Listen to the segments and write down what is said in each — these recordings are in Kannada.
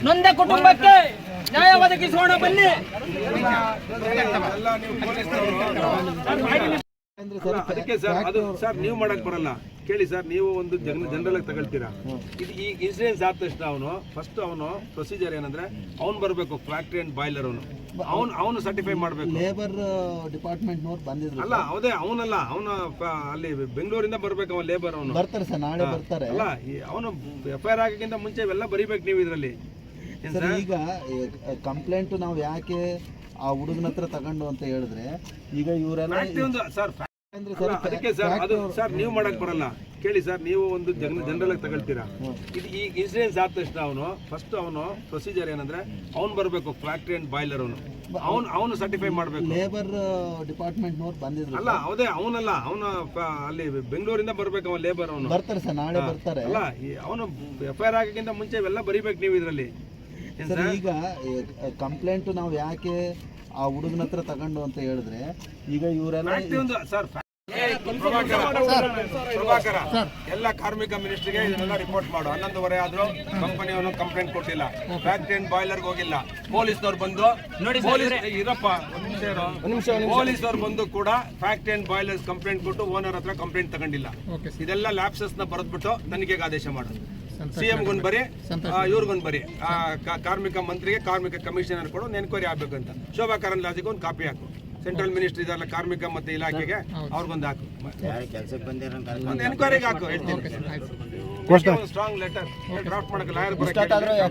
ನೊಂದ ಕುಟುಂಬಕ್ಕೆ ನ್ಯಾಯ ಒದಗಿಸೋಣ ಬನ್ನಿ. ಅದಕ್ಕೆ ಸರ್ ಅದು ಸರ್ ನೀವು ಮಾಡಕ್ ಬರಲ್ಲ ಕೇಳಿ ಸರ್. ನೀವು ಒಂದು ಜನರಲ್ ಆಗಿ ತಗೊಳ್ತೀರಾ. ಇದು ಈ ಇನ್ಸಿಡೆನ್ಸ್ ಆದ ತಕ್ಷಣ ಅವನು ಪ್ರೊಸೀಜರ್ ಏನಂದ್ರೆ ಅವ್ನು ಬರಬೇಕು, ಫ್ಯಾಕ್ಟ್ರಿ ಅಂಡ್ ಬಾಯ್ಲರ್ ಅವನು ಸರ್ಟಿಫೈ ಮಾಡಬೇಕು. ಲೇಬರ್ ಡಿಪಾರ್ಟ್ಮೆಂಟ್ ನವರು ಬಂದಿದ್ರು ಅಲ್ಲ, ಅದೇ ಅವನಲ್ಲ, ಅವನು ಅಲ್ಲಿ ಬೆಂಗಳೂರಿಂದ ಬರ್ಬೇಕು. ಅವನು ಲೇಬರ್, ಅವನು ಬರ್ತಾರೆ ಸರ್, ನಾಳೆ ಬರ್ತಾರೆ. ಅಲ್ಲ, ಅವನು FIR ಆಗಕ್ಕಿಂತ ಮುಂಚೆ ಇವೆಲ್ಲ ಬರೀಬೇಕು ನೀವು ಇದರಲ್ಲಿ. ಈಗ ಕಂಪ್ಲೇಂಟ್ ನಾವು ಯಾಕೆ ಆ ಹುಡುಗನ ಹತ್ರ ತಗೊಂಡು ಅಂತ ಹೇಳಿದ್ರೆ, ಈಗ ಇವರೆಲ್ಲ ಅದಕ್ಕೆ ಸರ್ ಅದು ಸರ್ ನೀವು ಮಾಡಕ್ ಬರಲ್ಲ ಕೇಳಿ ಸರ್. ನೀವು ಒಂದು ಜನರಲ್ ಆಗಿ ತಗೊಳ್ತೀರಾ. ಇದು ಈ ಇನ್ಸಿಡೆನ್ಸ್ ಆದ ತಕ್ಷಣ ಅವನು ಪ್ರೊಸೀಜರ್ ಏನಂದ್ರೆ ಅವ್ನು ಬರಬೇಕು, ಫ್ಯಾಕ್ಟ್ರಿ ಅಂಡ್ ಬಾಯ್ಲರ್ ಅವನು ಸರ್ಟಿಫೈ ಮಾಡಬೇಕು. ಲೇಬರ್ ಡಿಪಾರ್ಟ್ಮೆಂಟ್ ನವರು ಬಂದಿದ್ರು. ಅಲ್ಲ, ಅದೇ ಅವನಲ್ಲ, ಅವನು ಅಲ್ಲಿ ಬೆಂಗಳೂರಿಂದ ಬರ್ಬೇಕು. ಅವನು ಲೇಬರ್, ಅವನು ಬರ್ತಾರೆ ಸರ್, ನಾಳೆ ಬರ್ತಾರೆ. ಅಲ್ಲ, ಅವನು FIR ಆಗಕ್ಕಿಂತ ಮುಂಚೆ ಇವೆಲ್ಲ ಬರೀಬೇಕು ನೀವು ಇದರಲ್ಲಿ. ಈಗ ಕಂಪ್ಲೇಂಟ್ ನಾವು ಯಾಕೆ ಆ ಹುಡುಗನ ಹತ್ರ ತಗೊಂಡು ಅಂತ ಹೇಳಿದ್ರೆ, ಈಗ ಇವರೆಲ್ಲ ಸರ್ ಪ್ರಭಾಕರ ಎಲ್ಲ ಕಾರ್ಮಿಕ ಮಿನಿಸ್ಟ್ರಿಗೆ ಇದನ್ನೆಲ್ಲ ರಿಪೋರ್ಟ್ ಮಾಡು. 11:30 ಆದ್ರೂ ಕಂಪನಿಯವನು ಕಂಪ್ಲೇಂಟ್ ಕೊಟ್ಟಿಲ್ಲ, ಫ್ಯಾಕ್ಟ್ರಿ ಅಂಡ್ ಬಾಯ್ಲರ್ಗೆ ಹೋಗಿಲ್ಲ. ಪೊಲೀಸ್ನವ್ರು ಬಂದು ಪೊಲೀಸ್ನವ್ರು ಬಂದು ಕೂಡ ಫ್ಯಾಕ್ಟ್ರಿ ಅಂಡ್ ಬಾಯ್ಲರ್ಸ್ ಕಂಪ್ಲೇಂಟ್ ಕೊಟ್ಟು ಓನರ್ ಹತ್ರ ಕಂಪ್ಲೇಂಟ್ ತಗೊಂಡಿಲ್ಲ. ಇದೆಲ್ಲ ಲ್ಯಾಪ್ಸಸ್ ನ ಬರೆದ್ಬಿಟ್ಟು ತನಿಖೆಗೆ ಆದೇಶ ಮಾಡು. CMಗೊಂದು ಬರಿ, ಇವ್ರಿಗೊಂದು ಬರಿ, ಕಾರ್ಮಿಕ ಮಂತ್ರಿಗೆ, ಕಾರ್ಮಿಕ ಕಮಿಷನರ್ ಕೊಡು, ಒಂದು ಎನ್ಕ್ವೈರಿ ಆಗ್ಬೇಕು ಅಂತ. ಶೋಭಾ ಕರಂದ್ಲಾಜೆಗೆ ಒಂದು ಕಾಪಿ ಹಾಕು. ಸೆಂಟ್ರಲ್ ಮಿನಿಸ್ಟ್ರಿ ಇದೆಲ್ಲ ಕಾರ್ಮಿಕ ಮತ್ತೆ ಇಲಾಖೆಗೆ ಅವ್ರಿಗೊಂದು ಹಾಕು, ಒಂದು ಎನ್ಕ್ವೈರಿಗೆ ಹಾಕು. ಹೇಳ್ತೀನಿ, ಸ್ಟ್ರಾಂಗ್ ಲೆಟರ್ ಡ್ರಾಫ್ಟ್ ಮಾಡಕ್ಕೆ ಲಾಯರ್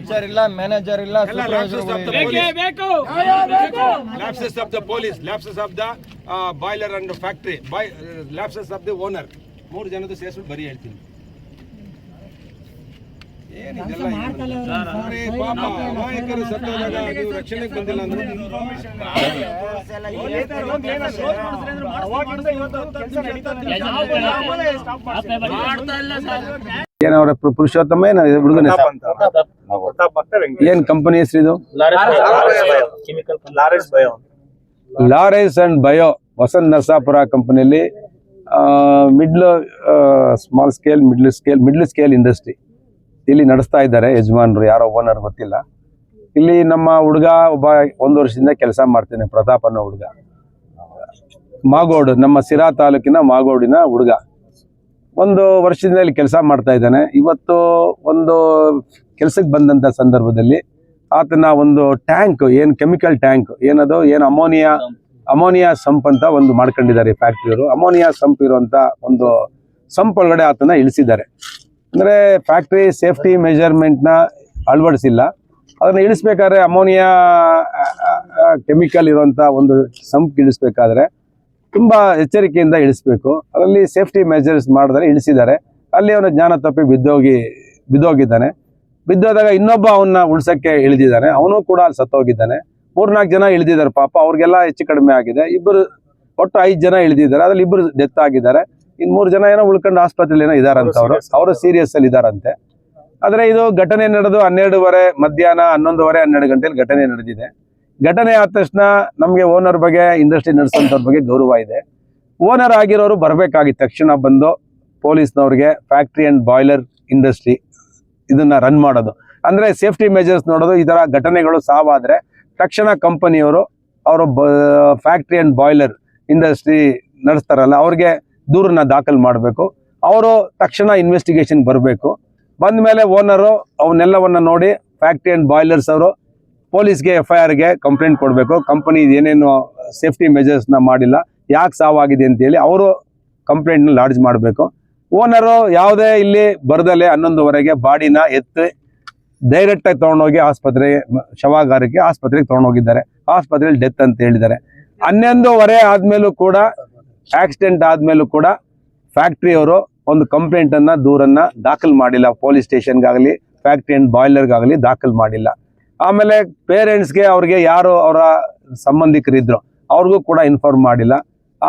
HR ಇಲ್ಲ, ಮ್ಯಾನೇಜರ್ ಇಲ್ಲ, lapses of the police, lapses of the boiler and factory, lapses of the owner, 3 ಜನದ್ದು ಸೇರಿಸ್ಬಿಟ್ಟು ಬರೀ ಹೇಳ್ತೀನಿ. ರಕ್ಷಣೆಗೆ ಬಂದಿಲ್ಲ ಅಂದ್ರೆ ಏನವರ ಪುರುಷೋತ್ತಮ ಹುಡುಗನ ಏನ್ ಕಂಪನಿ ಹೆಸರು ಇದು? Lawrence and bio, Vasanth Narasapura ಕಂಪನಿಯಲ್ಲಿ small scale, middle scale industry ಇಲ್ಲಿ ನಡೆಸ್ತಾ ಇದ್ದಾರೆ. ಯಜಮಾನರು ಯಾರೋ ಓನರ್ ಗೊತ್ತಿಲ್ಲ. ಇಲ್ಲಿ ನಮ್ಮ ಹುಡುಗ ಒಬ್ಬ 1 ವರ್ಷದಿಂದ ಕೆಲಸ ಮಾಡ್ತೇನೆ, ಪ್ರತಾಪ್ ಅನ್ನೋ ಹುಡುಗ, ಮಾಗೋಡು, ನಮ್ಮ ಸಿರಾ ತಾಲೂಕಿನ ಮಾಗೋಡಿನ ಹುಡುಗ. 1 ವರ್ಷದಿಂದ ಇಲ್ಲಿ ಕೆಲಸ ಮಾಡ್ತಾ ಇದ್ದಾನೆ. ಇವತ್ತು ಒಂದು ಕೆಲಸಕ್ಕೆ ಬಂದಂಥ ಸಂದರ್ಭದಲ್ಲಿ ಆತನ ಒಂದು ಟ್ಯಾಂಕ್, ಏನು ಕೆಮಿಕಲ್ ಟ್ಯಾಂಕ್ ಏನದು, ಏನು ಅಮೋನಿಯಾ ಸಂಪ್ ಅಂತ ಒಂದು ಮಾಡ್ಕೊಂಡಿದ್ದಾರೆ ಫ್ಯಾಕ್ಟ್ರಿಯವರು. ಅಮೋನಿಯಾ ಸಂಪ್ ಇರುವಂಥ ಒಂದು ಸಂಪ್ ಒಳಗಡೆ ಆತನ ಇಳಿಸಿದ್ದಾರೆ. ಅಂದರೆ ಫ್ಯಾಕ್ಟ್ರಿ ಸೇಫ್ಟಿ ಮೆಜರ್ಮೆಂಟ್ನ ಅಳವಡಿಸಿಲ್ಲ. ಅದನ್ನು ಇಳಿಸ್ಬೇಕಾದ್ರೆ ಅಮೋನಿಯಾ ಕೆಮಿಕಲ್ ಇರುವಂಥ ಒಂದು ಸಂಪ್ ಇಳಿಸ್ಬೇಕಾದ್ರೆ ತುಂಬ ಎಚ್ಚರಿಕೆಯಿಂದ ಇಳಿಸ್ಬೇಕು. ಅದರಲ್ಲಿ ಸೇಫ್ಟಿ ಮೆಜರ್ಸ್ ಮಾಡಿದ್ರೆ ಇಳಿಸಿದ್ದಾರೆ. ಅಲ್ಲಿ ಅವನ ಜ್ಞಾನ ತಪ್ಪಿ ಬಿದ್ದೋಗಿದ್ದಾನೆ. ಬಿದ್ದೋದಾಗ ಇನ್ನೊಬ್ಬ ಅವನ್ನ ಉಳ್ಸಕ್ಕೆ ಇಳಿದಿದ್ದಾನೆ, ಅವನು ಕೂಡ ಅಲ್ಲಿ ಸತ್ತೋಗಿದ್ದಾನೆ. 3-4 ಜನ ಇಳಿದಿದ್ದಾರೆ ಪಾಪ, ಅವ್ರಿಗೆಲ್ಲ ಹೆಚ್ಚು ಕಡಿಮೆ ಆಗಿದೆ. ಒಟ್ಟು 5 ಜನ ಇಳಿದಿದ್ದಾರೆ, ಅದ್ರಲ್ಲಿ 2 ಡೆತ್ ಆಗಿದ್ದಾರೆ. ಇನ್ನು 3 ಜನ ಏನೋ ಉಳ್ಕೊಂಡು ಆಸ್ಪತ್ರೆಯಲ್ಲಿ ಏನೋ ಇದಾರಂತ, ಅವರು ಸೀರಿಯಸ್ ಅಲ್ಲಿ ಇದಾರಂತೆ. ಆದ್ರೆ ಇದು ಘಟನೆ ನಡೆದು 12:30 ಮಧ್ಯಾಹ್ನ 11:30 12 ಗಂಟೆಯಲ್ಲಿ ಘಟನೆ ನಡೆದಿದೆ. ಘಟನೆ ಆದ ತಕ್ಷಣ ನಮಗೆ ಓನರ್ ಬಗ್ಗೆ, ಇಂಡಸ್ಟ್ರಿ ನಡೆಸೋಂಥವ್ರ ಬಗ್ಗೆ ಗೌರವ ಇದೆ. ಓನರ್ ಆಗಿರೋರು ಬರಬೇಕಾಗಿತ್ತು ತಕ್ಷಣ ಬಂದು ಪೊಲೀಸ್ನವ್ರಿಗೆ ಫ್ಯಾಕ್ಟ್ರಿ ಅಂಡ್ ಬಾಯ್ಲರ್ ಇಂಡಸ್ಟ್ರಿ ಇದನ್ನ ರನ್ ಮಾಡೋದು, ಅಂದ್ರೆ ಸೇಫ್ಟಿ ಮೆಜರ್ಸ್ ನೋಡೋದು. ಈ ತರ ಘಟನೆಗಳು ಸಾವಾದ್ರೆ ತಕ್ಷಣ ಕಂಪನಿಯವರು ಅವರು ಫ್ಯಾಕ್ಟ್ರಿ ಅಂಡ್ ಬಾಯ್ಲರ್ ಇಂಡಸ್ಟ್ರಿ ನಡೆಸ್ತಾರಲ್ಲ ಅವ್ರಿಗೆ ದೂರನ್ನ ದಾಖಲು ಮಾಡಬೇಕು. ಅವರು ತಕ್ಷಣ ಇನ್ವೆಸ್ಟಿಗೇಷನ್ ಬರಬೇಕು. ಬಂದ ಮೇಲೆ ಓನರು ಅವನ್ನೆಲ್ಲವನ್ನ ನೋಡಿ ಫ್ಯಾಕ್ಟ್ರಿ ಅಂಡ್ ಬಾಯ್ಲರ್ಸ್ ಅವರು ಪೊಲೀಸ್ಗೆ FIRಗೆ ಕಂಪ್ಲೇಂಟ್ ಕೊಡಬೇಕು. ಕಂಪನಿ ಏನೇನು ಸೇಫ್ಟಿ ಮೆಜರ್ಸ್ನ ಮಾಡಿಲ್ಲ, ಯಾಕೆ ಸಾವಾಗಿದೆ ಅಂತೇಳಿ ಅವರು ಕಂಪ್ಲೇಂಟ್ನ ಲಾಡ್ಜ್ ಮಾಡಬೇಕು. ಓನರು ಯಾವುದೇ ಇಲ್ಲಿ ಬರದಲ್ಲೇ 11:30 ಬಾಡಿನ ಎತ್ತಿ ಡೈರೆಕ್ಟಾಗಿ ತೊಗೊಂಡೋಗಿ ಶವಾಗಾರಕ್ಕೆ ಆಸ್ಪತ್ರೆಗೆ ತೊಗೊಂಡೋಗಿದ್ದಾರೆ. ಆಸ್ಪತ್ರೆಯಲ್ಲಿ ಡೆತ್ ಅಂತ ಹೇಳಿದ್ದಾರೆ. 11:30 ಆದ್ಮೇಲೂ ಕೂಡ, ಆಕ್ಸಿಡೆಂಟ್ ಆದ್ಮೇಲೂ ಕೂಡ ಫ್ಯಾಕ್ಟ್ರಿಯವರು ಒಂದು ಕಂಪ್ಲೇಂಟನ್ನು, ದೂರನ್ನ ದಾಖಲು ಮಾಡಿಲ್ಲ. ಪೊಲೀಸ್ ಸ್ಟೇಷನ್ಗಾಗಲಿ ಫ್ಯಾಕ್ಟ್ರಿ ಅಂಡ್ ಬಾಯ್ಲರ್ಗಾಗಲಿ ದಾಖಲು ಮಾಡಿಲ್ಲ. ಆಮೇಲೆ ಪೇರೆಂಟ್ಸ್ಗೆ, ಅವ್ರಿಗೆ ಯಾರು ಅವರ ಸಂಬಂಧಿಕರಿದ್ರು ಅವ್ರಿಗೂ ಕೂಡ ಇನ್ಫಾರ್ಮ್ ಮಾಡಿಲ್ಲ.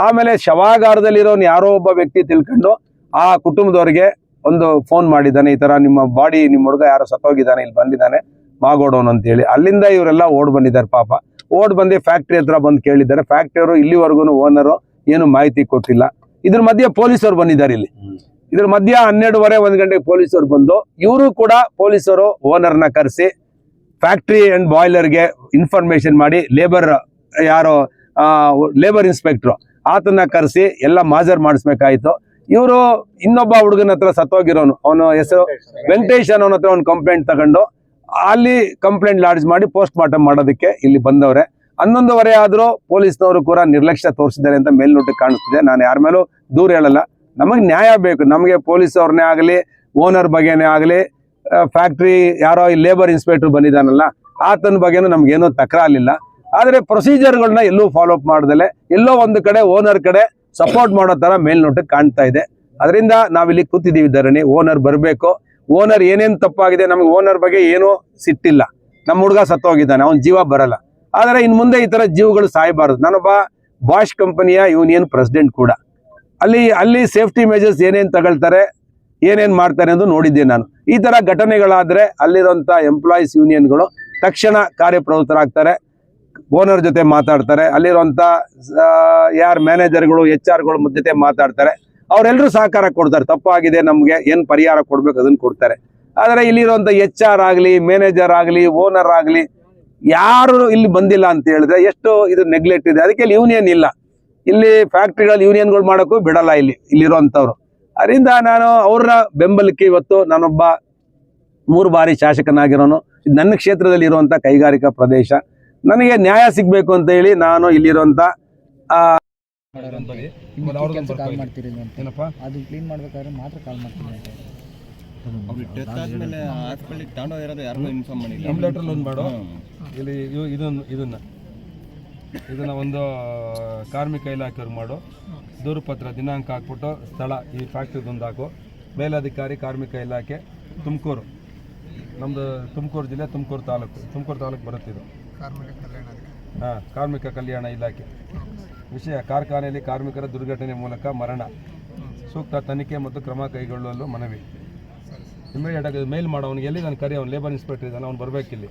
ಆಮೇಲೆ ಶವಾಗಾರದಲ್ಲಿರೋನು ಯಾರೋ ಒಬ್ಬ ವ್ಯಕ್ತಿ ತಿಳ್ಕೊಂಡು ಆ ಕುಟುಂಬದವ್ರಿಗೆ ಒಂದು ಫೋನ್ ಮಾಡಿದ್ದಾನೆ, ಈ ತರ ನಿಮ್ಮ ಬಾಡಿ, ನಿಮ್ಮ ಹುಡುಗ ಯಾರೋ ಸತ್ತೋಗಿದ್ದಾನೆ, ಇಲ್ಲಿ ಬಂದಿದ್ದಾನೆ ಮಾಗೋಡೋನು ಅಂತ ಹೇಳಿ. ಅಲ್ಲಿಂದ ಇವರೆಲ್ಲ ಓಡ್ ಬಂದಿದ್ದಾರೆ. ಪಾಪ ಓಡ್ ಬಂದು ಫ್ಯಾಕ್ಟ್ರಿ ಹತ್ರ ಬಂದು ಕೇಳಿದ್ದಾರೆ. ಫ್ಯಾಕ್ಟ್ರಿಯವರು ಇಲ್ಲಿವರೆಗೂ ಓನರು ಏನು ಮಾಹಿತಿ ಕೊಟ್ಟಿಲ್ಲ. ಇದ್ರ ಮಧ್ಯೆ ಪೊಲೀಸರು ಬಂದಿದ್ದಾರೆ ಇಲ್ಲಿ. ಇದ್ರ ಮಧ್ಯ 12:30 1 ಗಂಟೆಗೆ ಪೊಲೀಸರು ಬಂದು ಇವರು ಕೂಡ ಪೊಲೀಸರು ಓನರ್ನ ಕರೆಸಿ ಫ್ಯಾಕ್ಟ್ರಿ ಅಂಡ್ ಬಾಯ್ಲರ್ಗೆ ಇನ್ಫಾರ್ಮೇಶನ್ ಮಾಡಿ ಯಾರೋ ಲೇಬರ್ ಇನ್ಸ್ಪೆಕ್ಟ್ರು ಆತನ ಕರೆಸಿ ಎಲ್ಲ ಮಾಜರ್ ಮಾಡಿಸ್ಬೇಕಾಯ್ತು. ಇವರು ಇನ್ನೊಬ್ಬ ಹುಡುಗನ ಹತ್ರ ಸತ್ತೋಗಿರೋನು, ಅವನ ಹೆಸರು ವೆಂಕಟೇಶ್ ಅನ್ನೋನ ಹತ್ರ ಒಂದು ಕಂಪ್ಲೇಂಟ್ ತಗೊಂಡು ಅಲ್ಲಿ ಕಂಪ್ಲೇಂಟ್ ಲಾಡ್ಜ್ ಮಾಡಿ ಪೋಸ್ಟ್ ಮಾರ್ಟಮ್ ಮಾಡೋದಕ್ಕೆ ಇಲ್ಲಿ ಬಂದವ್ರೆ. 11:30 ಆದ್ರೂ ಪೊಲೀಸ್ನವರು ಕೂಡ ನಿರ್ಲಕ್ಷ್ಯ ತೋರಿಸಿದ್ದಾರೆ ಅಂತ ಮೇಲ್ನೋಟಕ್ಕೆ ಕಾಣಿಸ್ತಿದೆ. ನಾನು ಯಾರ ಮೇಲೂ ದೂರ ಹೇಳಲ್ಲ. ನಮಗೆ ನ್ಯಾಯ ಬೇಕು. ನಮಗೆ ಪೊಲೀಸ್ ಅವ್ರನ್ನೇ ಆಗಲಿ, ಓನರ್ ಬಗ್ಗೆನೇ ಆಗಲಿ, ಫ್ಯಾಕ್ಟ್ರಿ ಯಾರೋ ಈ ಲೇಬರ್ ಇನ್ಸ್ಪೆಕ್ಟರ್ ಬಂದಿದ್ದಾನಲ್ಲ ಆತನ ಬಗ್ಗೆನೂ ನಮ್ಗೇನೋ ತಕರಾಲಿಲ್ಲ. ಆದರೆ ಪ್ರೊಸೀಜರ್ಗಳನ್ನ ಎಲ್ಲೂ ಫಾಲೋ ಅಪ್ ಮಾಡ್ದಲೆ ಎಲ್ಲೋ ಒಂದು ಕಡೆ ಓನರ್ ಕಡೆ ಸಪೋರ್ಟ್ ಮಾಡೋ ತರ ಮೇಲ್ನೋಟಕ್ಕೆ ಕಾಣ್ತಾ ಇದೆ. ಅದರಿಂದ ನಾವಿಲ್ಲಿ ಕೂತಿದ್ದೀವಿ ಧರಣಿ. ಓನರ್ ಬರಬೇಕು. ಓನರ್ ಏನೇನು ತಪ್ಪಾಗಿದೆ, ನಮಗೆ ಓನರ್ ಬಗ್ಗೆ ಏನೂ ಸಿಟ್ಟಿಲ್ಲ. ನಮ್ಮ ಹುಡುಗ ಸತ್ತೋಗಿದ್ದಾನೆ, ಅವನ ಜೀವ ಬರಲ್ಲ. ಆದರೆ ಇನ್ನು ಮುಂದೆ ಈ ತರ ಜೀವಗಳು ಸಾಯಬಾರದು. ನಾನೊಬ್ಬ ಬಾಷ್ ಕಂಪನಿಯ ಯೂನಿಯನ್ ಪ್ರೆಸಿಡೆಂಟ್ ಕೂಡ. ಅಲ್ಲಿ ಸೇಫ್ಟಿ ಮೆಜರ್ಸ್ ಏನೇನು ತಗೊಳ್ತಾರೆ, ಏನೇನು ಮಾಡ್ತಾರೆ ಎಂದು ನೋಡಿದ್ದೆ ನಾನು. ಈ ತರ ಘಟನೆಗಳಾದ್ರೆ ಅಲ್ಲಿರುವಂತ ಎಂಪ್ಲಾಯೀಸ್ ಯೂನಿಯನ್ಗಳು ತಕ್ಷಣ ಕಾರ್ಯಪ್ರವೃತ್ತರಾಗ್ತಾರೆ, ಓನರ್ ಜೊತೆ ಮಾತಾಡ್ತಾರೆ, ಅಲ್ಲಿರುವಂತ ಯಾರು ಮ್ಯಾನೇಜರ್ಗಳು HR ಗಳು ಜೊತೆ ಮಾತಾಡ್ತಾರೆ. ಅವರೆಲ್ಲರೂ ಸಹಕಾರ ಕೊಡ್ತಾರೆ. ತಪ್ಪಾಗಿದೆ, ನಮ್ಗೆ ಏನ್ ಪರಿಹಾರ ಕೊಡ್ಬೇಕು ಅದನ್ನ ಕೊಡ್ತಾರೆ. ಆದರೆ ಇಲ್ಲಿರುವಂತ HR ಆಗಲಿ, ಮ್ಯಾನೇಜರ್ ಆಗಲಿ, ಓನರ್ ಆಗಲಿ ಯಾರು ಇಲ್ಲಿ ಬಂದಿಲ್ಲ ಅಂತ ಹೇಳಿದ್ರೆ ಎಷ್ಟು ಇದು ನೆಗ್ಲೆಕ್ಟ್ ಇದೆ. ಅದಕ್ಕೆ ಇಲ್ಲಿ ಯೂನಿಯನ್ ಇಲ್ಲ. ಇಲ್ಲಿ ಫ್ಯಾಕ್ಟ್ರಿಗಳಲ್ಲಿ ಯೂನಿಯನ್ಗಳು ಮಾಡೋಕ್ಕೂ ಬಿಡಲ್ಲ ಇಲ್ಲಿರುವಂತವ್ರು. ಅದರಿಂದ ನಾನು ಅವ್ರ ಬೆಂಬಲಕ್ಕೆ ಇವತ್ತು ನಾನೊಬ್ಬ 3 ಬಾರಿ ಶಾಸಕನಾಗಿರೋನು. ನನ್ನ ಕ್ಷೇತ್ರದಲ್ಲಿ ಇರುವಂತ ಕೈಗಾರಿಕಾ ಪ್ರದೇಶ, ನನಗೆ ನ್ಯಾಯ ಸಿಗ್ಬೇಕು ಅಂತ ಹೇಳಿ ನಾನು ಇಲ್ಲಿರುವಂತ ಇದನ್ನ ಒಂದು ಕಾರ್ಮಿಕ ಇಲಾಖೆಯವ್ರು ಮಾಡು, ದೂರುಪತ್ರ ದಿನಾಂಕ ಹಾಕ್ಬಿಟ್ಟು ಸ್ಥಳ ಈ ಫ್ಯಾಕ್ಟ್ರಿದೊಂದು ಹಾಕು. ಮೇಲಧಿಕಾರಿ ಕಾರ್ಮಿಕ ಇಲಾಖೆ ತುಮಕೂರು, ನಮ್ಮದು ತುಮಕೂರು ಜಿಲ್ಲೆ, ತುಮಕೂರು ತಾಲೂಕು ಬರುತ್ತೆ ಇದು. ಕಾರ್ಮಿಕ ಕಲ್ಯಾಣ ಇಲಾಖೆ. ವಿಷಯ: ಕಾರ್ಖಾನೆಯಲ್ಲಿ ಕಾರ್ಮಿಕರ ದುರ್ಘಟನೆ ಮೂಲಕ ಮರಣ, ಸೂಕ್ತ ತನಿಖೆ ಮತ್ತು ಕ್ರಮ ಕೈಗೊಳ್ಳಲು ಮನವಿ. ಇಮಿಡಿಯೇಟ್ ಆಗಿ ಮೇಲ್ ಮಾಡೋ ಅವ್ನಿಗೆ. ಎಲ್ಲಿ ನಾನು ಕರಿ, ಅವ್ನು ಲೇಬರ್ ಇನ್ಸ್ಪೆಕ್ಟರ್ ಇದ್ದಾನೆ, ಅವ್ನು ಬರಬೇಕಿಲ್ಲಿ.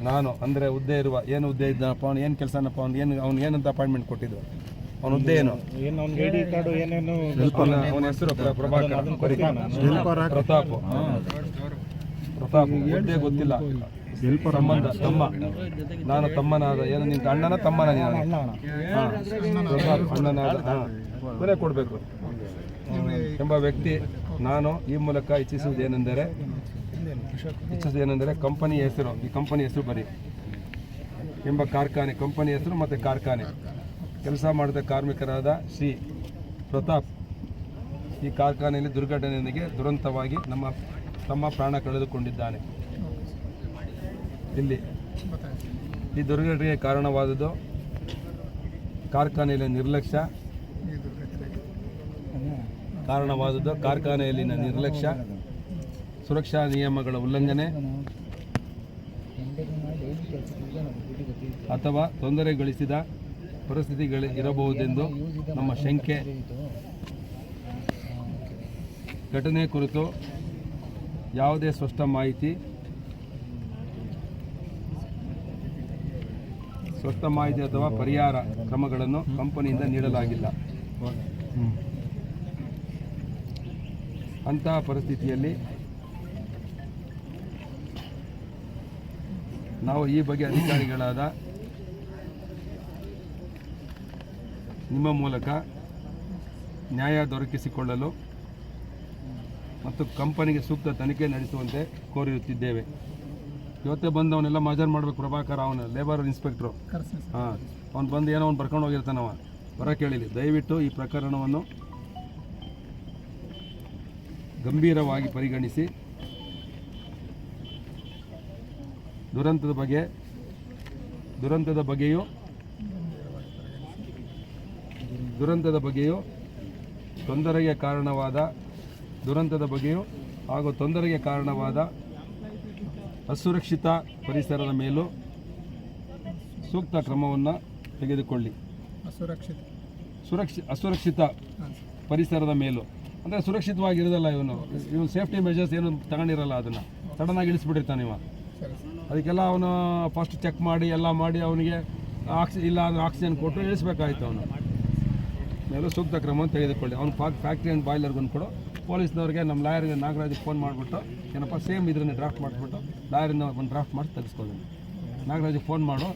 ನಾನು ಅಂದರೆ ಹುದ್ದೆ ಇರುವ, ಏನು ಹುದ್ದೆ ಇದ್ದಾನಪ್ಪ, ಅವ್ನು ಏನು ಕೆಲಸನಪ್ಪ, ಅವ್ನು ಏನಂತ ಅಪಾಯಿಂಟ್ಮೆಂಟ್ ಕೊಟ್ಟಿದ್ದು, ಅವನ ಹುದ್ದೆ ಏನು, ಅವನ ಹೆಸರು ಪ್ರತಾಪ್. ಹುದ್ದೆ ಗೊತ್ತಿಲ್ಲ, ಸಂಬಂಧ ತಮ್ಮ, ನಾನು ತಮ್ಮನಾದ, ಏನು ನಿನ್ನ ಅಣ್ಣನ ತಮ್ಮನ, ಅಣ್ಣನಾದ ಕೊನೆ ಕೊಡಬೇಕು ಎಂಬ ವ್ಯಕ್ತಿ ನಾನು ಈ ಮೂಲಕ ಇಚ್ಛಿಸುವುದೇನೆಂದರೆ ಕಂಪನಿ ಹೆಸರು, ಈ ಕಂಪನಿ ಹೆಸರು ಬರೀ ಎಂಬ ಕಾರ್ಖಾನೆ, ಕಂಪನಿ ಹೆಸರು ಮತ್ತು ಕಾರ್ಖಾನೆ, ಕೆಲಸ ಮಾಡಿದ ಕಾರ್ಮಿಕರಾದ ಶ್ರೀ ಪ್ರತಾಪ್ ಈ ಕಾರ್ಖಾನೆಯಲ್ಲಿ ದುರ್ಘಟನೆಯೊಂದಿಗೆ ದುರಂತವಾಗಿ ತಮ್ಮ ಪ್ರಾಣ ಕಳೆದುಕೊಂಡಿದ್ದಾನೆ. ಇಲ್ಲಿ ಈ ದುರ್ಘಟನೆಗೆ ಕಾರಣವಾದುದು ಕಾರ್ಖಾನೆಯಲ್ಲಿ ನಿರ್ಲಕ್ಷ್ಯ, ಸುರಕ್ಷಾ ನಿಯಮಗಳ ಉಲ್ಲಂಘನೆ ಅಥವಾ ತೊಂದರೆಗೊಳಿಸಿದ ಪರಿಸ್ಥಿತಿಗಳಿರಬಹುದೆಂದು ನಮ್ಮ ಶಂಕೆ. ಘಟನೆ ಕುರಿತು ಯಾವುದೇ ಸ್ಪಷ್ಟ ಮಾಹಿತಿ ಅಥವಾ ಪರಿಹಾರ ಕ್ರಮಗಳನ್ನು ಕಂಪನಿಯಿಂದ ನೀಡಲಾಗಿಲ್ಲ. ಅಂತಹ ಪರಿಸ್ಥಿತಿಯಲ್ಲಿ ನಾವು ಈ ಬಗ್ಗೆ ಅಧಿಕಾರಿಗಳಾದ ನಿಮ್ಮ ಮೂಲಕ ನ್ಯಾಯ ದೊರಕಿಸಿಕೊಳ್ಳಲು ಮತ್ತು ಕಂಪನಿಗೆ ಸೂಕ್ತ ತನಿಖೆ ನಡೆಸುವಂತೆ ಕೋರಿರುತ್ತಿದ್ದೇವೆ. ಇವತ್ತೇ ಬಂದು ಅವನ್ನೆಲ್ಲ ಮಾಜರ್ ಮಾಡಬೇಕು. ಪ್ರಭಾಕರ್, ಅವನು ಲೇಬರ್ ಇನ್ಸ್ಪೆಕ್ಟ್ರು, ಅವ್ನು ಬಂದು ಏನೋ ಅವ್ನು ಬರ್ಕೊಂಡು ಹೋಗಿರ್ತಾನವ, ಬರೋಕ್ಕೆ ಹೇಳಿಲಿ. ದಯವಿಟ್ಟು ಈ ಪ್ರಕರಣವನ್ನು ಗಂಭೀರವಾಗಿ ಪರಿಗಣಿಸಿ ದುರಂತದ ಬಗ್ಗೆಯೂ ತೊಂದರೆಗೆ ಕಾರಣವಾದ ಅಸುರಕ್ಷಿತ ಪರಿಸರದ ಮೇಲೂ ಸೂಕ್ತ ಕ್ರಮವನ್ನು ತೆಗೆದುಕೊಳ್ಳಿ. ಅಸುರಕ್ಷಿತ ಪರಿಸರದ ಮೇಲೂ ಅಂದರೆ ಸುರಕ್ಷಿತವಾಗಿರೋದಲ್ಲ ಇವನು ಸೇಫ್ಟಿ ಮೆಜರ್ಸ್ ಏನು ತಗೊಂಡಿರಲ್ಲ, ಅದನ್ನು ಸಡನ್ನಾಗಿ ಇಳಿಸ್ಬಿಟ್ಟಿರ್ತಾನೆ ಇವ. ಅದಕ್ಕೆಲ್ಲ ಅವನು ಫಸ್ಟ್ ಚೆಕ್ ಮಾಡಿ ಎಲ್ಲ ಮಾಡಿ ಅವನಿಗೆ ಇಲ್ಲ ಅಂದರೆ ಆಕ್ಸಿಜನ್ ಕೊಟ್ಟು ಇಳಿಸ್ಬೇಕಾಯ್ತು. ಅವನು ಮೇಲೂ ಸೂಕ್ತ ಕ್ರಮವನ್ನು ತೆಗೆದುಕೊಳ್ಳಿ. ಅವ್ನು ಫ್ಯಾಕ್ಟ್ರಿ ಆ್ಯಂಡ್ ಬಾಯ್ಲರ್ಗೂ ಕೊಡು. ಪೊಲೀಸ್ನವ್ರಿಗೆ ನಮ್ಮ ಲಾಯರ್ಗೆ ನಾಗರಾಜಿಗೆ ಫೋನ್ ಮಾಡಿಬಿಟ್ಟು ಏನಪ್ಪ ಸೇಮ್ ಇದನ್ನೇ ಡ್ರಾಫ್ಟ್ ಮಾಡಿಬಿಟ್ಟು ಲಾಯರಿಂದ ಒಂದು ಡ್ರಾಫ್ಟ್ ಮಾಡಿ ತೆಗೆಸ್ಕೊಳ್ಳಿ. ನಾಗರಾಜಿಗೆ ಫೋನ್ ಮಾಡು,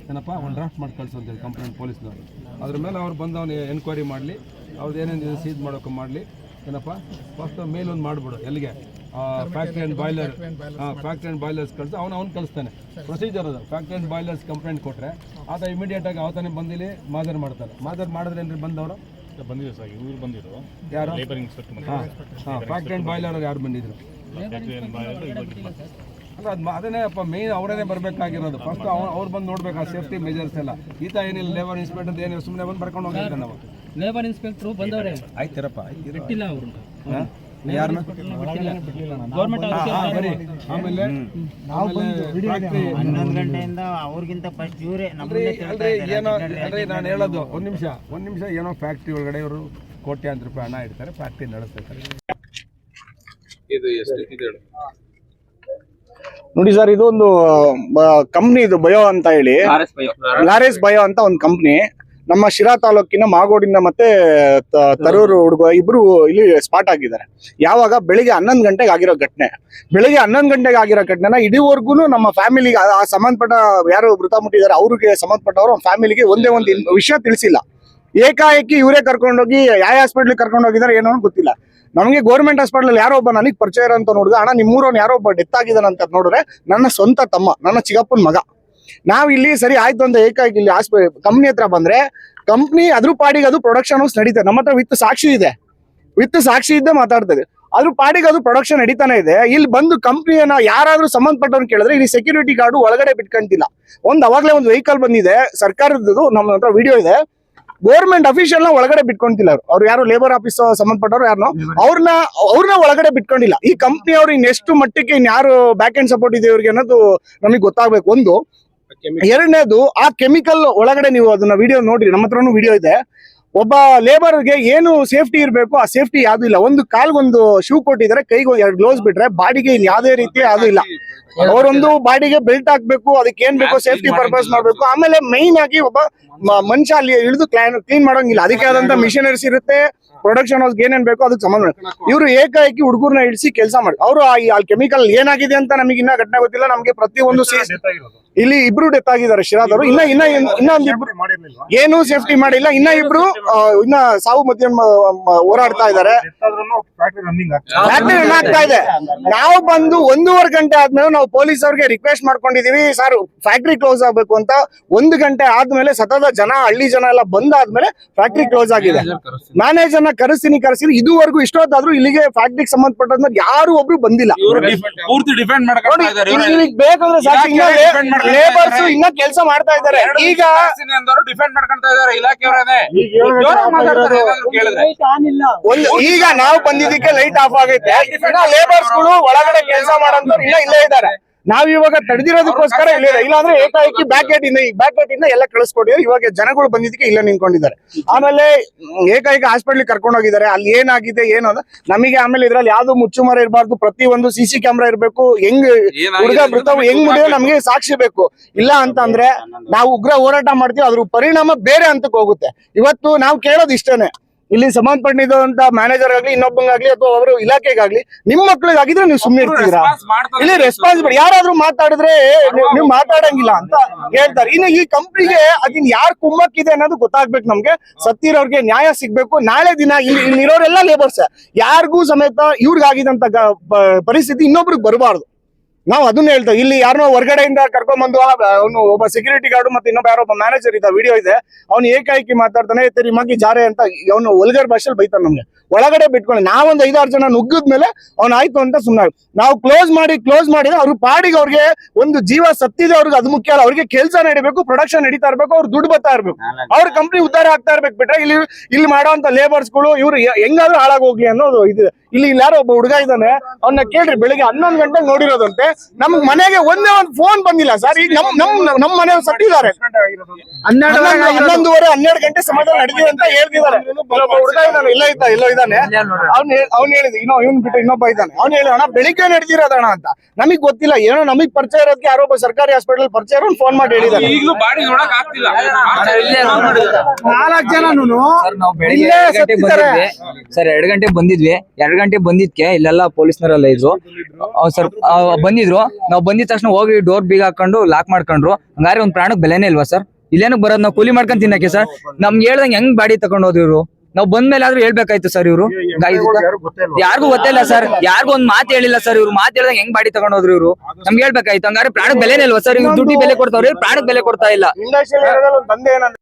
ಏನಪ್ಪ ಒಂದು ಡ್ರಾಫ್ಟ್ ಮಾಡಿ ಕಳಿಸು ಅಂತೇಳಿ ಕಂಪ್ಲೇಂಟ್ ಪೊಲೀಸ್ನವರು. ಅದ್ರ ಮೇಲೆ ಅವ್ರು ಬಂದು ಅವನಿಗೆ ಎನ್ಕ್ವೈರಿ ಮಾಡಲಿ, ಅವ್ರದ್ದು ಏನೇನು ಸೀಸ್ ಮಾಡೋಕೆ ಮಾಡಲಿ. ಏನಪ್ಪ ಫಸ್ಟ್ ಮೇಲೊಂದು ಮಾಡಿಬಿಡು, ಎಲ್ಲಿಗೆ factory and boiler, factory and boilers ಕಳಿಸಿ ಅವ್ನು ಕಳಿಸ್ತಾನೆ. ಪ್ರೊಸೀಜರ್ ಅದು. ಫ್ಯಾಕ್ಟ್ರಿ ಆ್ಯಂಡ್ ಬಾಯ್ಲರ್ಸ್ ಕಂಪ್ಲೇಂಟ್ ಕೊಟ್ಟರೆ ಆತ ಇಮಿಡಿಯೇಟಾಗಿ ಅವತಾನೆ ಬಂದಿಲ್ಲಿ ಮಾದರ್ ಮಾಡ್ತಾರೆ. ಮಾದರ್ ಮಾಡಿದ್ರೇನ್ರಿ ಬಂದವರು ಬಂದಿದ್ರು ಸರ್, ಇವ್ರು ಬಂದಿದ್ರು ಯಾರು? Labour inspector. Factory and boiler ಅವ್ರು ಯಾರು ಬಂದಿದ್ರು? ಅಂದರೆ ಅದನ್ನೇ ಅಪ್ಪ ಮೇಯ್ನ್ ಅವರೇನೆ ಬರಬೇಕಾಗಿರೋದು. ಫಸ್ಟ್ ಅವ್ರು ಬಂದು ನೋಡ್ಬೇಕು ಆ ಸೇಫ್ಟಿ ಮೆಜರ್ಸ್ ಎಲ್ಲ. ಈತ ಏನಿಲ್ಲ ಲೇಬರ್ ಇನ್ಸ್ಪೆಕ್ಟರ್ ಏನಿಲ್ಲ, ಸುಮ್ಮನೆ ಬಂದು ಬರ್ಕೊಂಡು ಹೋಗಿದ್ದೆ ನಾವು. ಲೇಬರ್ ಇನ್ಸ್ಪೆಕ್ಟ್ರು ಬಂದವರೇ ಆಯ್ತಿರಪ್ಪ, ಬಿಟ್ಟಿಲ್ಲ ಅವರು ಯಾರನ್ನ ಗೌರ್ಮೆಂಟ್ ಬರೀ. ಆಮೇಲೆ 11 ಗಂಟೆಯಿಂದ ಅವ್ರಿಗಿಂತ ಫಸ್ಟ್ ಇವರೇ ಏನೋ ಅಲ್ರಿ ನಾನು ಹೇಳೋದು, ಒಂದು ನಿಮಿಷ ಏನೋ ಫ್ಯಾಕ್ಟ್ರಿ ಒಳಗಡೆ ಇವರು ಕೋಟ್ಯಾಂತರ ರೂಪಾಯಿ ಹಣ ಇಡ್ತಾರೆ, ಫ್ಯಾಕ್ಟ್ರಿ ನಡೆಸ್ತಾರೆ. ಇದು ಎಷ್ಟು ಇದು ಹೇಳು. ನೋಡಿ ಸರ್, ಇದು ಒಂದು ಕಂಪ್ನಿ, ಇದು ಬಯೋ ಅಂತ ಹೇಳಿ, ಲಾರೆಸ್ ಬಯೋ ಅಂತ ಒಂದು ಕಂಪ್ನಿ ನಮ್ಮ ಶಿರಾ ತಾಲೂಕಿನ ಮಾಗೋಡಿಂದ ಮತ್ತೆ ತರೂರು ಹುಡುಗ ಇಬ್ರು ಇಲ್ಲಿ ಸ್ಪಾಟ್ ಆಗಿದ್ದಾರೆ. ಯಾವಾಗ ಬೆಳಿಗ್ಗೆ 11 ಗಂಟೆಗೆ ಆಗಿರೋ ಘಟನೆ. ಬೆಳಿಗ್ಗೆ 11 ಗಂಟೆಗೆ ಆಗಿರೋ ಘಟನೆನ ಇಡೀವರೆಗೂ ನಮ್ಮ ಫ್ಯಾಮಿಲಿಗೆ ಆ ಸಂಬಂಧಪಟ್ಟ ಯಾರು ಮೃತಪಟ್ಟಿದ್ದಾರೆ ಅವ್ರಿಗೆ ಸಂಬಂಧಪಟ್ಟವರು ಫ್ಯಾಮಿಲಿಗೆ ಒಂದೇ ಒಂದು ವಿಷಯ ತಿಳಿಸಿಲ್ಲ. ಏಕಾಏಕಿ ಇವರೇ ಕರ್ಕೊಂಡೋಗಿ ಯಾವ ಹಾಸ್ಪಿಟ್ಲಿಗೆ ಕರ್ಕೊಂಡು ಹೋಗಿದ್ದಾರೆ ಏನೋ ಗೊತ್ತಿಲ್ಲ. ನಮಗೆ ಗೌರ್ಮೆಂಟ್ ಹಾಸ್ಪಿಟಲ್ ಯಾರೋ ಒಬ್ಬ ನನಗೆ ಪರಿಚಯ ಇರೋಂತ ನೋಡಿದ್ರೆ, ಅಣ್ಣ ನಿಮ್ಮೂರವ್ನು ಯಾರೋ ಒಬ್ಬ ಡೆತ್ ಆಗಿದ್ದಾನೆ ಅಂತ ನೋಡಿದ್ರೆ ನನ್ನ ಸ್ವಂತ ತಮ್ಮ, ನನ್ನ ಚಿಕ್ಕಪ್ಪನ ಮಗ. ನಾವ್ ಇಲ್ಲಿ ಸರಿ ಆಯ್ತು ಅಂತ ಏಕಾಏಕಿ ಇಲ್ಲಿ ಕಂಪ್ನಿ ಹತ್ರ ಬಂದ್ರೆ, ಕಂಪ್ನಿ ಅದ್ರ ಪಾಡಿಗೆ ಅದು ಪ್ರೊಡಕ್ಷನ್ ಹೌಸ್ ನಡೀತದೆ. ನಮ್ಮ ಹತ್ರ ವಿತ್ ಸಾಕ್ಷಿ ಇದ್ದೇ ಮಾತಾಡ್ತದೆ. ಅದ್ರ ಪಾಡಿಗೆ ಅದು ಪ್ರೊಡಕ್ಷನ್ ನಡೀತಾನೆ ಇದೆ. ಇಲ್ಲಿ ಬಂದು ಕಂಪ್ನಿಯನ್ನ ಯಾರಾದ್ರೂ ಸಂಬಂಧಪಟ್ಟವ್ರು ಕೇಳಿದ್ರೆ ಇಲ್ಲಿ ಸೆಕ್ಯೂರಿಟಿ ಗಾರ್ಡ್ ಒಳಗಡೆ ಬಿಟ್ಕೊಂತಿಲ್ಲ. ಅವಾಗ್ಲೇ ಒಂದು ವೆಹಿಕಲ್ ಬಂದಿದೆ ಸರ್ಕಾರದ್ದು, ನಮ್ಮ ಹತ್ರ ವಿಡಿಯೋ ಇದೆ. ಗೌರ್ಮೆಂಟ್ ಅಫಿಷಿಯಲ್ ನ ಒಳಗಡೆ ಬಿಟ್ಕೊಂತಿಲ್ಲ. ಅವ್ರು ಯಾರು ಲೇಬರ್ ಆಫೀಸ್ ಸಂಬಂಧಪಟ್ಟವ್ರು ಯಾರನ್ನೋ ಅವ್ರನ್ನ ಒಳಗಡೆ ಬಿಟ್ಕೊಂಡಿಲ್ಲ. ಈ ಕಂಪ್ನಿ ಅವ್ರು ಇನ್ನೆಷ್ಟು ಮಟ್ಟಿಗೆ ಇನ್ಯಾರು ಬ್ಯಾಕ್ ಅಂಡ್ ಸಪೋರ್ಟ್ ಇದೆ ಇವ್ರಿಗೆ ಅನ್ನೋದು ನಮಗೆ ಗೊತ್ತಾಗ್ಬೇಕು. ಒಂದು. ಎರಡನೇದು, ಆ ಕೆಮಿಕಲ್ ಒಳಗಡೆ ನೀವು ಅದನ್ನ ವಿಡಿಯೋ ನೋಡ್ರಿ, ನಮ್ಮ ಹತ್ರನೂ ವಿಡಿಯೋ ಇದೆ. ಒಬ್ಬ ಲೇಬರ್ಗೆ ಏನು ಸೇಫ್ಟಿ ಇರಬೇಕು ಆ ಸೇಫ್ಟಿ ಯಾವ್ದು ಇಲ್ಲ. ಒಂದು ಕಾಲ್ಗೊಂದು ಶೂ ಕೊಟ್ಟಿದ್ದಾರೆ, ಕೈಗೆ 2 ಗ್ಲೌಸ್ ಬಿಟ್ರೆ ಬಾಡಿಗೆ ಇಲ್ಲಿ ಯಾವುದೇ ರೀತಿ ಅದು ಇಲ್ಲ. ಅವರೊಂದು ಬಾಡಿಗೆ ಬೆಲ್ಟ್ ಹಾಕ್ಬೇಕು, ಅದಕ್ಕೆ ಏನ್ ಬೇಕೋ ಸೇಫ್ಟಿ ಪರ್ಪಸ್ ಮಾಡ್ಬೇಕು. ಆಮೇಲೆ ಮೈನ್ ಆಗಿ ಒಬ್ಬ ಮನುಷ್ಯ ಅಲ್ಲಿ ಇಳಿದು ಕ್ಲೀನ್ ಮಾಡೋಂಗಿಲ್ಲ. ಅದಕ್ಕೆ ಆದಂತ ಮಿಷನರೀಸ್ ಇರುತ್ತೆ, ಪ್ರೊಡಕ್ಷನ್ ಹೌಸ್ ಏನೇನ್ ಬೇಕೋ ಅದಕ್ಕೆ ಸಂಬಂಧ. ಇವರು ಏಕಾಏಕಿ ಹುಡುಗರ್ನ ಇಳಿಸಿ ಕೆಲಸ ಮಾಡಿ ಅವರು ಆ ಕೆಮಿಕಲ್ ಏನಾಗಿದೆ ಅಂತ ನಮಗೆ ಇನ್ನ ಘಟನೆ ಗೊತ್ತಿಲ್ಲ. ನಮಗೆ ಪ್ರತಿಯೊಂದು ಇಲ್ಲಿ ಇಬ್ರು ಡೆತ್ ಆಗಿದ್ದಾರೆ ಶಿರಾದವರು. ಇನ್ನೊಂದಿಬ್ರು ಏನು ಸೇಫ್ಟಿ ಮಾಡಿಲ್ಲ. ಇಬ್ರು ಇನ್ನ ಸಾವು ಮಧ್ಯ ಹೋರಾಡ್ತಾ ಇದ್ದಾರೆ. ಫ್ಯಾಕ್ಟರಿ ರನ್ ಆಗ್ತಾ ಇದೆ. ನಾವು ಬಂದು 1.5 ಗಂಟೆ ಆದ್ಮೇಲೆ ನಾವು ಪೊಲೀಸ್ ಅವ್ರಿಗೆ ರಿಕ್ವೆಸ್ಟ್ ಮಾಡ್ಕೊಂಡಿದೀವಿ, ಸರ್ ಫ್ಯಾಕ್ಟರಿ ಕ್ಲೋಸ್ ಆಗ್ಬೇಕು ಅಂತ. 1 ಗಂಟೆ ಆದ್ಮೇಲೆ ಸತತ ಹಳ್ಳಿ ಜನ ಎಲ್ಲ ಬಂದಾದ್ಮೇಲೆ ಫ್ಯಾಕ್ಟರಿ ಕ್ಲೋಸ್ ಆಗಿದೆ. ಮ್ಯಾನೇಜರ್ ನ ಕರೆಸ್ತೀನಿ ಇದುವರೆಗೂ ಇಷ್ಟೊತ್ತಾದ್ರೂ ಇಲ್ಲಿಗೆ ಫ್ಯಾಕ್ಟ್ರಿಗೆ ಸಂಬಂಧಪಟ್ಟ ಯಾರು ಒಬ್ರು ಬಂದಿಲ್ಲ. ಬೇಕಂದ್ರೆ ಸಾಕ್ಷಿ ಲೇಬರ್ಸ್ ಇನ್ನ ಕೆಲಸ ಮಾಡ್ತಾ ಇದ್ದಾರೆ. ಈಗ ಈಗ ನಾವು ಬಂದಿದ್ದಕ್ಕೆ ಲೈಟ್ ಆಫ್ ಆಗೈತೆ. ಲೇಬರ್ಸ್ ಗಳು ಒಳಗಡೆ ಕೆಲಸ ಮಾಡೋಂಥವ್ರು ಇಲ್ಲೇ ಇದ್ದಾರೆ. ನಾವ್ ಇವಾಗ ತಡೆದಿರೋದಕ್ಕೋಸ್ಕರ ಇಲ್ಲಾಂದ್ರೆ ಏಕಾಏಕಿ ಬ್ಯಾಕ್ ಗೇಟ್ ಇಂದ ಎಲ್ಲ ಕಳಿಸ್ಕೊಟ್ಟಿದ್ದಾರೆ. ಇವಾಗ ಜನಗಳು ಬಂದಿದ್ದಕ್ಕೆ ಇಲ್ಲ ನಿಂತ್ಕೊಂಡಿದ್ದಾರೆ. ಆಮೇಲೆ ಏಕಾಏಕಿ ಹಾಸ್ಪಿಟ್ಲಿಗೆ ಕರ್ಕೊಂಡು ಹೋಗಿದ್ದಾರೆ. ಅಲ್ಲಿ ಏನಾಗಿದೆ ಏನು ಅಂತ ನಮಗೆ. ಆಮೇಲೆ ಇದ್ರಲ್ಲಿ ಯಾವ್ದು ಮುಚ್ಚುಮರ ಇರಬಾರ್ದು, ಪ್ರತಿಯೊಂದು CC ಕ್ಯಾಮ್ರಾ ಇರ್ಬೇಕು. ಹುಡುಗ ಮೃತ ಹೆಂಗ್ ಮುಡಿಯೋ ನಮ್ಗೆ ಸಾಕ್ಷಿ ಬೇಕು. ಇಲ್ಲ ಅಂತಂದ್ರೆ ನಾವು ಉಗ್ರ ಹೋರಾಟ ಮಾಡ್ತೀವಿ, ಅದ್ರ ಪರಿಣಾಮ ಬೇರೆ ಹಂತಕ್ಕೆ ಹೋಗುತ್ತೆ. ಇವತ್ತು ನಾವು ಕೇಳೋದು ಇಷ್ಟೇನೆ, ಇಲ್ಲಿ ಸಂಬಂಧಪಟ್ಟಿದ್ದಂತ ಮ್ಯಾನೇಜರ್ ಆಗ್ಲಿ, ಇನ್ನೊಬ್ಬಂಗಾಗ್ಲಿ, ಅಥವಾ ಅವರು ಇಲಾಖೆಗಾಗ್ಲಿ, ನಿಮ್ ಮಕ್ಳಿಗಾಗಿದ್ರೆ ನೀವು ಸುಮ್ಮನೆ ಇರ್ತೀರಾ? ಇಲ್ಲಿ ರೆಸ್ಪಾನ್ಸಿಬಲ್ ಯಾರಾದ್ರೂ ಮಾತಾಡಿದ್ರೆ ನೀವು ಮಾತಾಡಂಗಿಲ್ಲ ಅಂತ ಹೇಳ್ತಾರೆ. ಇನ್ನು ಈ ಕಂಪ್ನಿಗೆ ಅದನ್ನ ಯಾರು ಕುಮ್ಮಕ್ಕಿದೆ ಅನ್ನೋದು ಗೊತ್ತಾಗ್ಬೇಕು. ನಮ್ಗೆ ಸತ್ತಿರೋರ್ಗೆ ನ್ಯಾಯ ಸಿಗ್ಬೇಕು. ನಾಳೆ ದಿನ ಇಲ್ಲಿ ಇರೋರೆಲ್ಲ ಲೇಬರ್ಸ್, ಯಾರಿಗೂ ಸಮೇತ ಇವ್ರಿಗಾಗಿದಂತ ಪರಿಸ್ಥಿತಿ ಇನ್ನೊಬ್ರಿಗೆ ಬರಬಾರ್ದು. ನಾವು ಅದನ್ನ ಹೇಳ್ತೇವೆ. ಇಲ್ಲಿ ಯಾರನ್ನೋ ಹೊರಗಡೆಯಿಂದ ಕರ್ಕೊಂಡ್ಬಂದು ಅವನು ಒಬ್ಬ ಸೆಕ್ಯೂರಿಟಿ ಗಾರ್ಡ್ ಮತ್ತೆ ಇನ್ನೊಬ್ಬ ಯಾರೊಬ್ಬ ಮ್ಯಾನೇಜರ್ ಇದ್ದ ವಿಡಿಯೋ ಇದೆ. ಅವ್ನು ಏಕಾಏಕಿ ಮಾತಾಡ್ತಾನೆ, ತೆರಿ ಮಗಿ ಜಾರೆ ಅಂತ ಅವನು ಒಲ್ಗರ್ ಭಾಷೆಲಿ ಬೈತಾನೆ. ನಮ್ಗೆ ಒಳಗಡೆ ಬಿಟ್ಕೊಂಡು ನಾವೊಂದು 5-6 ಜನ ನುಗ್ಗಿದ್ಮೇಲೆ ಅವ್ನು ಆಯ್ತು ಅಂತ ಸುಮ್ಮನೆ ನಾವು ಕ್ಲೋಸ್ ಮಾಡಿದ್ರೆ ಅವ್ರ ಪಾಡಿಗೆ ಅವ್ರಿಗೆ ಒಂದು ಜೀವ ಸತ್ತಿದೆ. ಅವ್ರಿಗೆ ಅದು ಮುಖ್ಯ ಅಲ್ಲ. ಅವ್ರಿಗೆ ಕೆಲಸ ನಡಿಬೇಕು, ಪ್ರೊಡಕ್ಷನ್ ನಡೀತಾ ಇರ್ಬೇಕು, ಅವ್ರು ದುಡ್ಡು ಬರ್ತಾ ಇರ್ಬೇಕು, ಅವ್ರ ಕಂಪ್ನಿ ಉದ್ಧಾರ ಆಗ್ತಾ ಇರ್ಬೇಕು. ಬಿಟ್ರೆ ಇಲ್ಲಿ ಮಾಡುವಂತ ಲೇಬರ್ಸ್ಗಳು ಇವ್ರು ಹೆಂಗಾದ್ರೂ ಹಾಳಾಗೋಗ್ಲಿ ಅನ್ನೋದು ಇದೆ. ಇಲ್ಲಿ ಯಾರೋ ಒಬ್ಬ ಹುಡುಗ ಇದ್ದಾನೆ, ಅವ್ನ ಕೇಳ್ರಿ, ಬೆಳಿಗ್ಗೆ 11 ಗಂಟೆಗೆ ನೋಡಿರೋದಂತೆ. ನಮ್ಗ್ ಮನೆಗೆ ಒಂದೇ ಒಂದು ಫೋನ್ ಬಂದಿಲ್ಲ ಸರ್. ಈಗ ನಮ್ ಮನೆಯವ್ರು ಸತ್ತಿದ್ದಾರೆ. 11:30 12 ಗಂಟೆ ಸಮಯದಲ್ಲಿ ನಡೆದಿದೆ ಅಂತ ಹೇಳ್ತಿದ್ದಾರೆ. ಒಬ್ಬ ಹುಡುಗ ಇದ್ದಾನೆ, ಎಲ್ಲೋ ಇದ್ದಾನೆ. ಅವ್ನು ಹೇಳಿದ, ಇವ್ನು ಬಿಟ್ಟು ಇನ್ನೊಬ್ಬ ಇದ್ದಾನೆ. ಅವ್ನು ಹೇಳಿ, ಅಣ್ಣ ಬೆಳಿಗ್ಗೆ ನಡೆದಿರೋದಣ್ಣ ಅಂತ. ನಮಗ್ ಗೊತ್ತಿಲ್ಲ, ಏನೋ ನಮಗ್ ಪರಿಚಯ ಇರೋದಕ್ಕೆ ಯಾರೋ ಒಬ್ಬ ಸರ್ಕಾರಿ ಹಾಸ್ಪಿಟಲ್ ಪರಿಚಯ ಇರೋ ಫೋನ್ ಮಾಡಿ ಹೇಳಿದಾನೆ. ಈಗಲೂ ಬಾಡಿ ನೋಡಕ್ ಆಗ್ತಿಲ್ಲ. 4 ಜನ ನಾವು ಬೆಳಿಗ್ಗೆ 2 ಗಂಟೆಗೆ ಬಂದಿದ್ವಿ ಸರ್. 2 ಗಂಟೆಗೆ ಬಂದಿದ್ವಿ. 2 ಗಂಟೆಗೆ ಬಂದಿದ್ಕೆ ಇಲ್ಲೆಲ್ಲ ಪೊಲೀಸ್ನವರೆಲ್ಲ ಇದ್ರು ಸರ್. ಬಂದಿದ್ರು. ನಾವು ಬಂದಿದ ತಕ್ಷಣ ಹೋಗಿ ಡೋರ್ ಬೀಗ ಹಾಕೊಂಡು ಲಾಕ್ ಮಾಡ್ಕೊಂಡ್ರು. ಹಂಗಾರೆ ಒಂದ್ ಪ್ರಾಣಕ್ಕೆ ಬೆಲೆನೇ ಇಲ್ವಾ ಸರ್? ಇಲ್ಲೇನಕ್ ಬರೋದು? ನಾವು ಕೂಲಿ ಮಾಡ್ಕೊಂಡ್ ತಿನ್ನಕ್ಕೆ ಸರ್. ನಮ್ಗೆ ಹೇಳ್ದಂಗೆ ಹೆಂಗ್ ಬಾಡಿ ತಗೊಂಡ್ ಹೋದ್ರು ಇವ್ರು? ನಾವ್ ಬಂದ್ಮೇಲೆ ಆದ್ರೂ ಹೇಳ್ಬೇಕಾಯ್ತು ಸರ್. ಇವ್ರು ಯಾರಿಗೂ ಗೊತ್ತಿಲ್ಲ ಸರ್. ಯಾರಿಗೂ ಒಂದ್ ಮಾತು ಹೇಳಿಲ್ಲ ಸರ್. ಇವ್ರು ಮಾತು ಹೇಳ್ದಂಗೆ ಹೆಂಗ್ ಬಾಡಿ ತಗೊಂಡ್ ಹೋದ್ರು ಇವ್ರು? ನಮ್ಗೆ ಹೇಳ್ಬೇಕಾಯ್ತು. ಹಂಗಾರೆ ಪ್ರಾಣಕ್ಕೆ ಬೆಲೆನೇ ಇಲ್ವಾ ಸರ್? ಇವ್ರು ದುಡ್ಡಿ ಬೆಲೆ ಕೊಡ್ತಾವ್ರಿ, ಪ್ರಾಣಕ್ಕೆ ಬೆಲೆ ಕೊಡ್ತಾ ಇಲ್ಲ. ಇಂಡಸ್ಟ್ರಿಯಲ್ ತಂದೆ ಏನಂದ್ರೆ